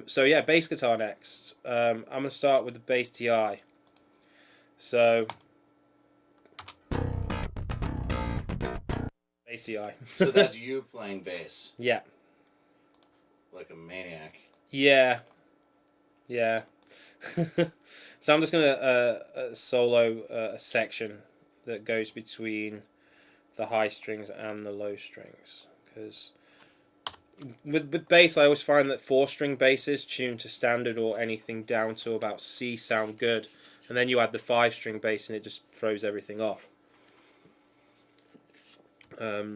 So yeah, bass guitar next. I'm going to start with the bass TI. So bass TI. So that's you playing bass. Yeah. Like a maniac. Yeah. Yeah. So I'm just going to solo a section that goes between the high strings and the low strings, because with bass I always find that 4-string basses tuned to standard or anything down to about C sound good, and then you add the 5-string bass and it just throws everything off. So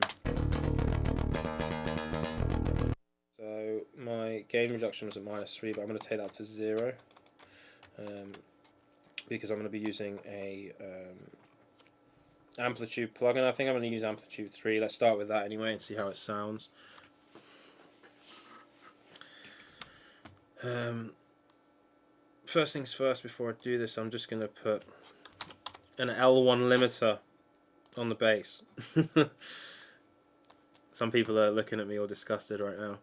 my gain reduction was at -3, but I'm going to take that to 0, because I'm going to be using a Amplitube plugin. I think I'm going to use Amplitube 3. Let's start with that anyway and see how it sounds. First things first, before I do this, I'm just going to put an L1 limiter on the bass. Some people are looking at me all disgusted right now.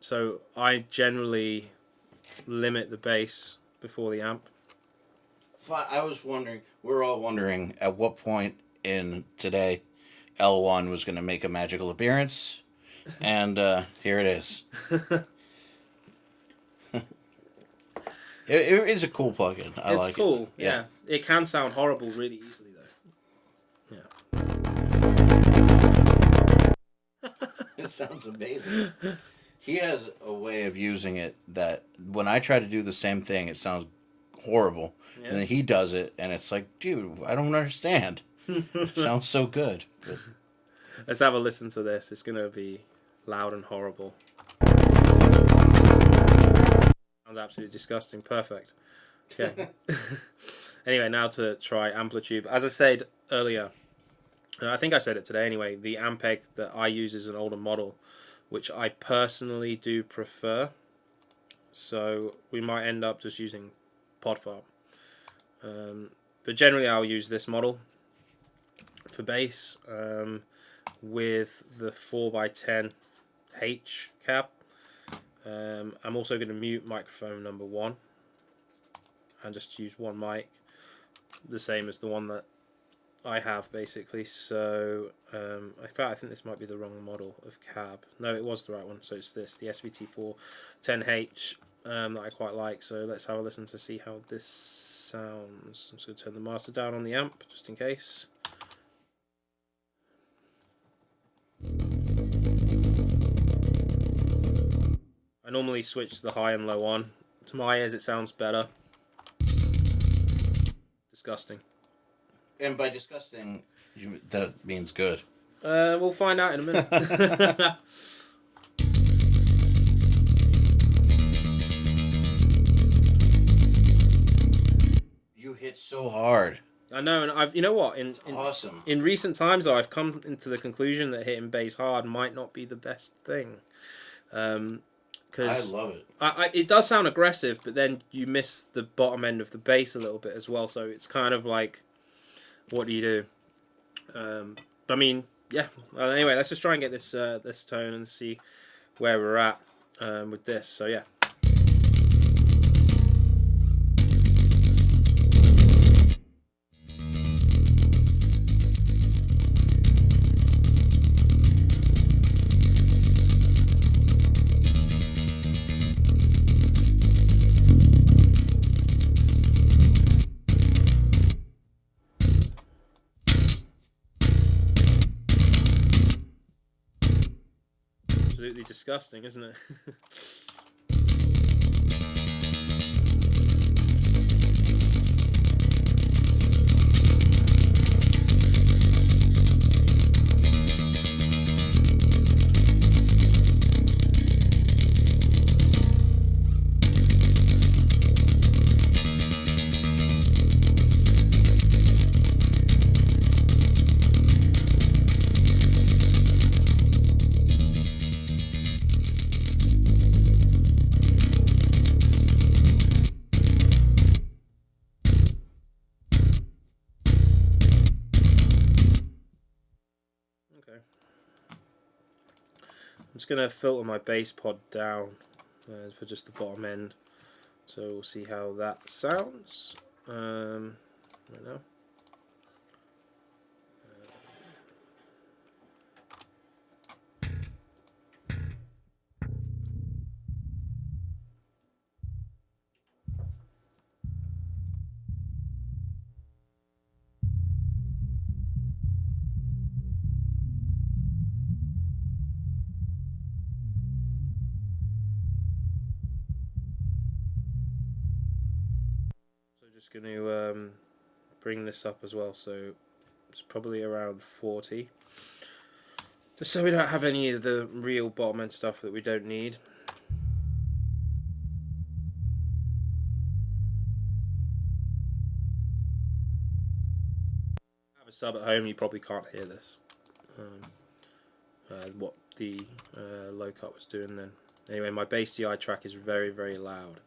So I generally limit the bass before the amp. I was wondering, we're all wondering at what point in today L1 was going to make a magical appearance, and here it is. It is a cool plugin. I like it. It's cool, yeah. It can sound horrible really easily, though. Yeah. It sounds amazing. He has a way of using it that when I try to do the same thing, it sounds horrible. Yeah. And then he does it, and it's like, dude, I don't understand. It sounds so good. But... Let's have a listen to this. It's going to be loud and horrible. Sounds absolutely disgusting. Perfect. Okay. Anyway, now to try Amplitube. As I said earlier, I think I said it today anyway, the Ampeg that I use is an older model, which I personally do prefer. So we might end up just using pod farm. But generally I'll use this model for bass with the 4x10H cab. I'm also going to mute microphone number 1 and just use one mic, the same as the one that I have basically. So in fact I think this might be the wrong model of cab. No, it was the right one, so it's this, the SVT410H that I quite like. So let's have a listen to see how this sounds. I'm just going to turn the master down on the amp just in case. I normally switch the high and low on. To my ears it sounds better. Disgusting. And by disgusting, that means good. We'll find out in a minute. You hit so hard. I know, and you know what? Awesome. In recent times, though, I've come into the conclusion that hitting bass hard might not be the best thing. I love it. It does sound aggressive, but then you miss the bottom end of the bass a little bit as well. So it's kind of like, what do you do? I mean, yeah. Well, anyway, let's just try and get this this tone and see where we're at with this. So yeah. Absolutely disgusting, isn't it? I'm just going to filter my bass pod down for just the bottom end. So we'll see how that sounds right now. Just going to bring this up as well, so it's probably around 40, just so we don't have any of the real bottom end stuff that we don't need. Have a sub at home, you probably can't hear this, what the low cut was doing then. Anyway, my bass DI track is very, very loud,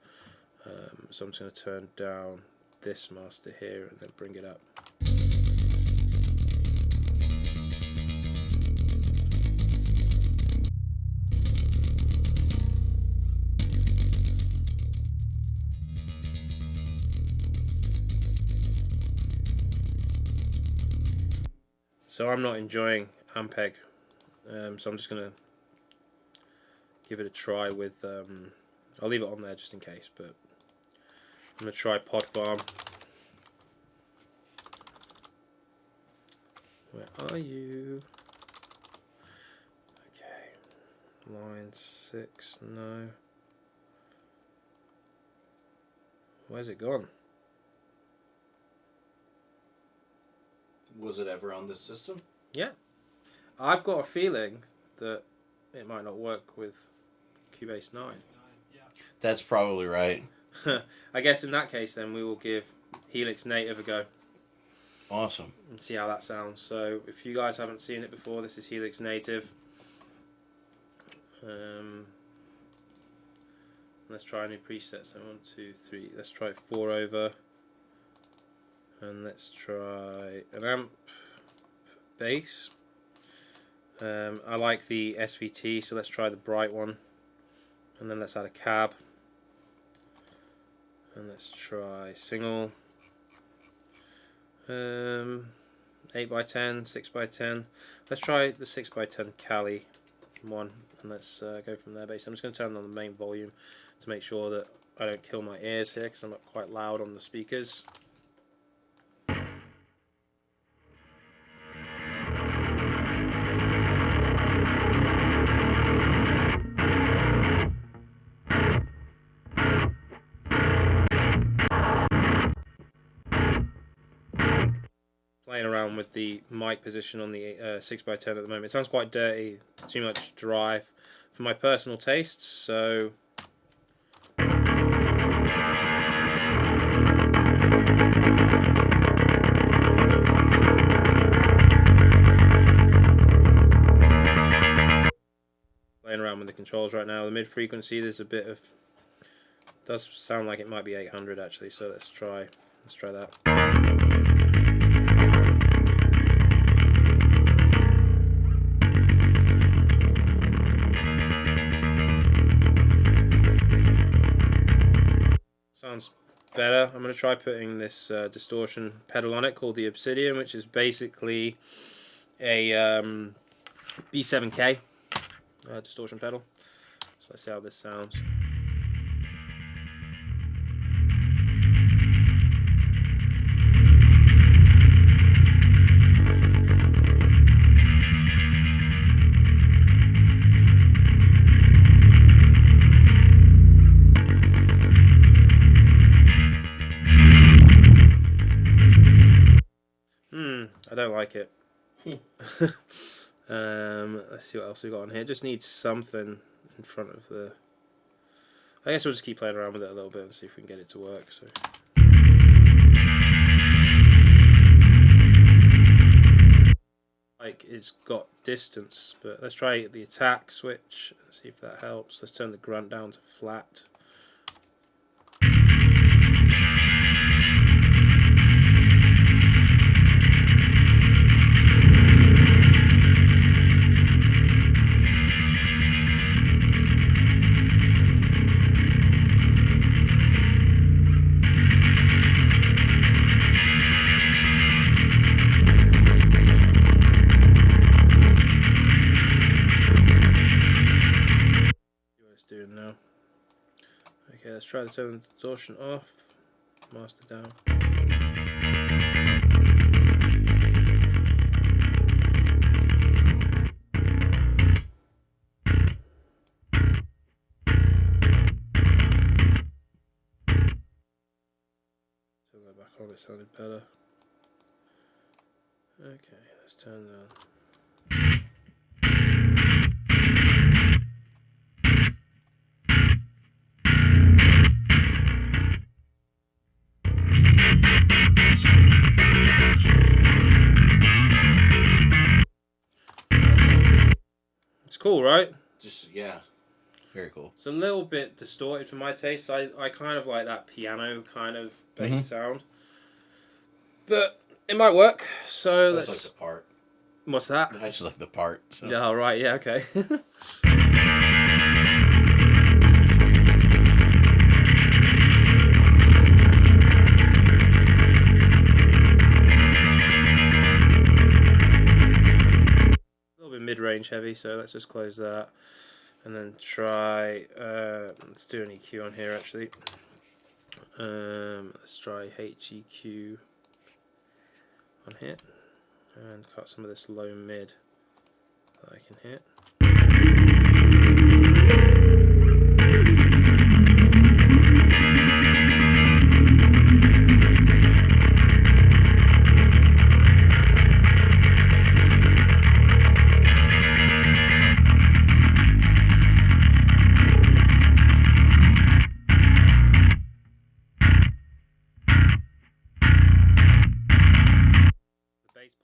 so I'm just going to turn down this master here and then bring it up. So I'm not enjoying Ampeg, so I'm just going to give it a try with, I'll leave it on there just in case, but I'm going to try Pod Farm. Where are you? Okay. Line 6, no. Where's it gone? Was it ever on this system? Yeah. I've got a feeling that it might not work with Cubase 9. That's probably right. I guess in that case then we will give Helix Native a go. Awesome. And see how that sounds. So if you guys haven't seen it before, this is Helix Native. Let's try a new preset. So 1, 2, 3. Let's try 4 over. And let's try an amp bass. I like the SVT, so let's try the bright one. And then let's add a cab. And let's try single. 8x10, 6x10. Let's try the 6x10 Cali one, and let's go from there. Basically, I'm just going to turn on the main volume to make sure that I don't kill my ears here, because I'm not quite loud on the speakers. Playing around with the mic position on the 6x10 at the moment. It sounds quite dirty, too much drive for my personal tastes, so playing around with the controls right now. The mid frequency, there's a bit of, does sound like it might be 800 actually, so let's try that. Sounds better. I'm going to try putting this distortion pedal on it called the Obsidian, which is basically a B7K distortion pedal. So let's see how this sounds. I don't like it. Let's see what else we got on here. Just needs something in front of the... I guess we'll just keep playing around with it a little bit and see if we can get it to work. So, like, it's got distance, but let's try the attack switch and see if that helps. Let's turn the grunt down to flat. Okay, let's try to turn the distortion off. Master down. Turn that back on, it sounded better. Okay, let's turn down. It's cool, right? Just, yeah. Very cool. It's a little bit distorted for my taste. I kind of like that piano kind of bass sound. But it might work. So let's... like the part. What's that? I just like the part. So. Yeah, all right. Yeah, okay. Mid-range heavy, so let's just close that and then try let's do an EQ on here actually. Let's try HEQ on here and cut some of this low mid that I can hit.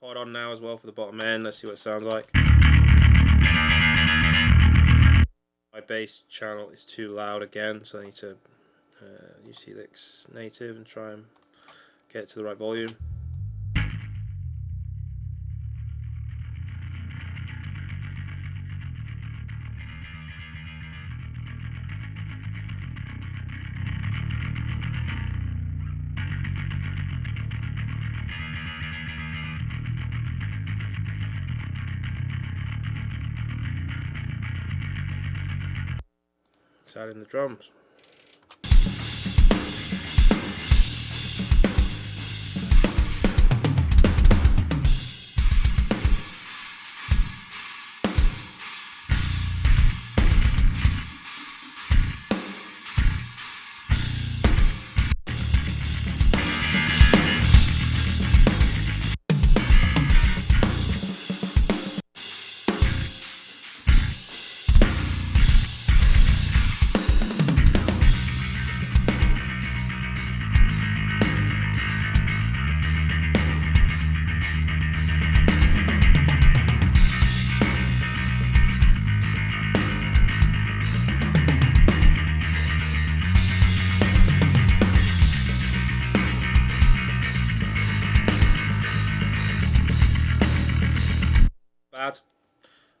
Pod on now as well for the bottom end. Let's see what it sounds like. My bass channel is too loud again, so I need to use Helix native and try and get it to the right volume. Let's add in the drums.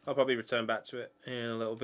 I'll probably return back to it in a little bit.